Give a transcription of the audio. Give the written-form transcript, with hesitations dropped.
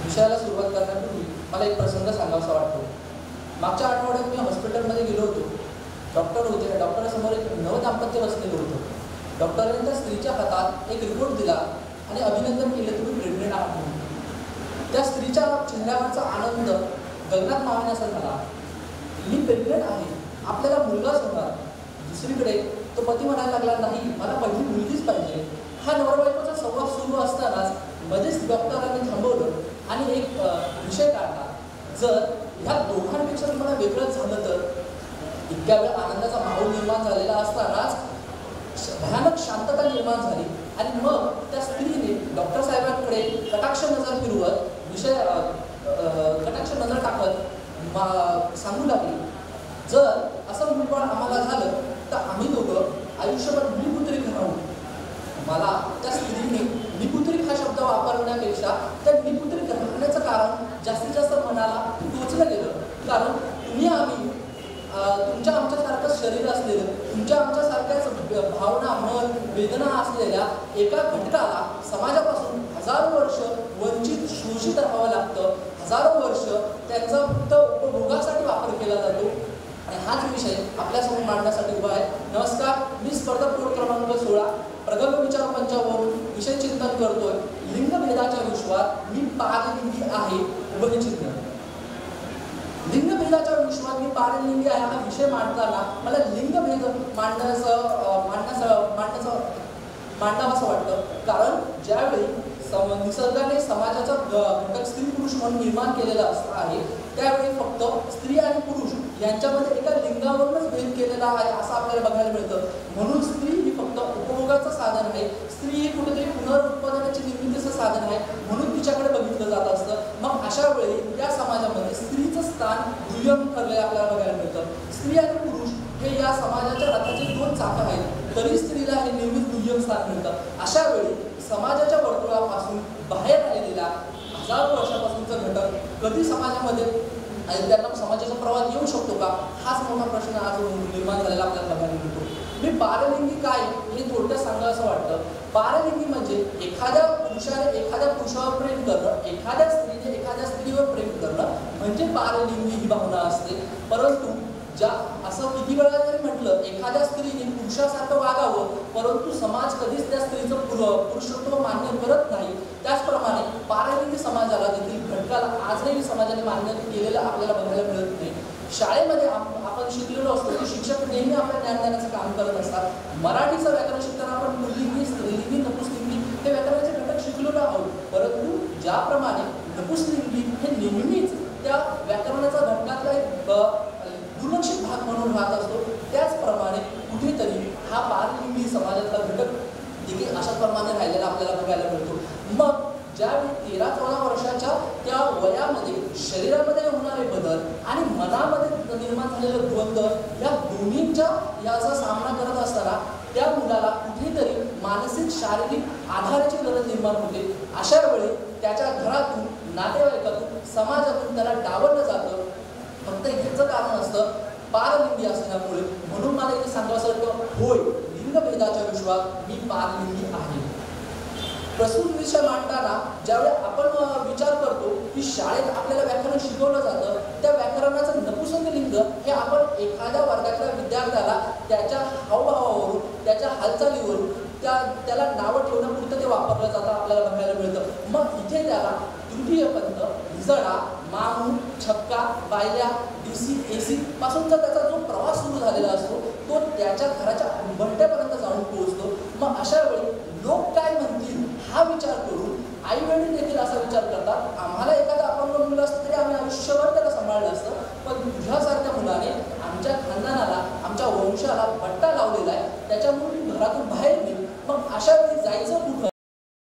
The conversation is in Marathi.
विषयाला सुरुवात करण्यापूर्वी मला एक प्रसंग सांगावासा वाटतो. मागच्या आठवड्यात मी हॉस्पिटलमध्ये गेलो होतो. डॉक्टर होते. डॉक्टरसमोर एक नवदाम्पत्य बसलेलं होतं. डॉक्टरांनी त्या स्त्रीच्या हातात एक रिपोर्ट दिला आणि अभिनंदन केले, तुम्ही प्रेग्नेंट आहात म्हणून. त्या स्त्रीच्या चेहऱ्यावरचा आनंद गगनात मावण्याचा झाला. मी प्रेग्नेंट आहे, आपल्याला मुलगाच होणार. दुसरीकडे तो पती म्हणायला लागला, नाही मला पहिली मुलगीच पाहिजे. हा नवरा बायकोचा संवाद सुरू असतानाच मध्येच डॉक्टरांनी थांबवलं आणि एक विषय काढला. जर ह्या दोघांपेक्षा तुम्हाला वेगळंच झालं तर. इतक्या वेळ आनंदाचा माहोल निर्माण झालेला असतानाच भयानक शांतता निर्माण झाली आणि मग त्या स्त्रीने डॉक्टर साहेबांकडे कटाक्ष नजर फिरवत कटाक्ष नजर टाकत सांगू लागली, जर असं मूलबाळ आम्हाला झालं तर आम्ही दोघं आयुष्यभर निपुत्रिक राहू. मला त्या स्त्रीने निपुत्रिक हा शब्द वापरण्यापेक्षा त्या निपुत्रिक राहण्याचं कारण जास्तीत जास्त मनाला टोचलं गेलं. कारण तुम्ही आम्ही तुमच्या आमच्यासारखं शरीर असलेलं, तुमच्या आमच्यासारख्याच भावना, मन, वेदना असलेल्या एका घटकाला समाजापासून हजारो वर्ष वंचित, शोषित राहावं लागतं. हजारो वर्ष त्यांचा फक्त उपभोगासाठी वापर केला जातो. आणि हाच विषय आपल्यासमोर मांडण्यासाठी उभा आहे. नमस्कार, मी स्पर्धा कोड क्रमांक 16 प्रगल्भ विचार मंचावरून विषय चिंतन करतोय. लिंगभेदाच्या विश्वात मी पारलिंगी आहे, उभयचिंतन. लिंगभेदाच्या विश्वात मी पारलिंगी आहे हा विषय मांडताना मला लिंगभेद मांडावंसं वाटतं. कारण ज्यावेळी निसर्गाने समाजाचा घटक स्त्री पुरुष म्हणून निर्माण केलेला आहे, त्यावेळी फक्त स्त्री आणि पुरुष यांच्यामध्ये एका लिंगावरूनच भेद केलेला आहे असं आपल्याला बघायला मिळतं. म्हणून स्त्री ही फक्त उपभोगाचं साधन आहे. स्त्री ही कुठेतरी पुनरुत्पादनाची निर्मितीचं साधन आहे, म्हणून तिच्याकडे बघितलं जात असतं. मग अशा वेळी या समाजामध्ये स्त्रीचं स्थान दुय्यम ठरले आपल्याला बघायला मिळतं. स्त्री आणि पुरुष हे या समाजाच्या रथाचे दोन चाकं आहेत, तरी स्त्रीला हे नेहमीच दुय्यम स्थान मिळतं. अशा वेळी समाजाच्या वर्तुळापासून बाहेर राहिलेला हजारो वर्षापासूनचा घटक कधी समाजामध्ये त्यांना समाजाचा प्रवाह येऊ शकतो का, हाच मोठा प्रश्न आज निर्माण झालेला आपल्याला बघायला मिळतो. मी पारलिंगी काय हे थोडक्यात सांगावं असं वाटतं. पारलिंगी म्हणजे एखाद्या पुरुषाने एखाद्या पुरुषावर प्रेम करणं, एखाद्या स्त्रीने एखाद्या स्त्रीवर प्रेम करणं म्हणजे पारलिंगी ही भावना असते. परंतु असं किती वेळा जरी म्हटलं, एखाद्या स्त्रीने पुरुषासारखं वागावं, परंतु समाज कधीच त्या स्त्रीचं पुरुषत्व मान्य करत नाही. त्याचप्रमाणे पारलिंगी समाजाला देखील घटकाला आजही समाजाने मान्य केलेलं आपल्याला बघायला मिळत नाही. शाळेमध्ये आपण शिकलेलो असतो की शिक्षक नेहमी आपल्या ज्ञान देण्याचं काम करत असतात. मराठीचं व्याकरण शिकताना आपण पुल्लिंगी, स्त्रीलिंगी, नपुसलिंगी हे व्याकरणाचे घटक शिकलेलो आहोत. परंतु ज्याप्रमाणे नपुसलिंगी हे नेहमीच त्या व्याकरणाचा घटकातला एक दुर्लक्षित भाग म्हणून राहत असतो, त्याचप्रमाणे कुठेतरी हा पारलिंगी समाजातला घटक देखील अशा प्रमाणे राहिलेला आपल्याला बघायला मिळतो. मग ज्यावेळी 13-14 वर्षाच्या त्या वयामध्ये शरीरामध्ये होणारे बदल आणि मनामध्ये निर्माण झालेलं द्वंद्व या दोन्हींच्या याचा सामना करत असताना त्या मुलाला कुठेतरी मानसिक, शारीरिक आधाराची गरज निर्माण होते. अशा वेळी त्याच्या घरातून, नातेवाईकातून, समाजातून त्याला डावललं जातं. फक्त ह्याचं कारण असतं पारलिंगी असल्यामुळे. म्हणून मला इथे सांगावं वाटतं, होय, लिंगभेदाच्या विश्वात मी पारलिंगी आहे. प्रस्तुत विषय मांडताना ज्यावेळी आपण विचार करतो की शाळेत आपल्याला व्याकरण शिकवलं जातं, त्या व्याकरणाचं नपुसंग लिंग हे आपण एखाद्या वर्गातल्या विद्यार्थ्याला त्याच्या हावभावावरून, त्याच्या हालचालीवरून त्याला नावं ठेवण्यापुरतं ते वापरलं जातं आपल्याला बघायला मिळतं. मग इथे त्याला तृतीय पंथ, हिजडा, मामू, छक्का, बायल्या, DC, AC पासूनचा त्याचा जो प्रवास सुरू झालेला असतो तो त्याच्या घराच्या उंबरठ्यापर्यंत जाऊन पोहोचतो. मग अशा वेळी लोक काय म्हणतील हा विचार करून आई वडील देखील असा विचार करतात, आम्हाला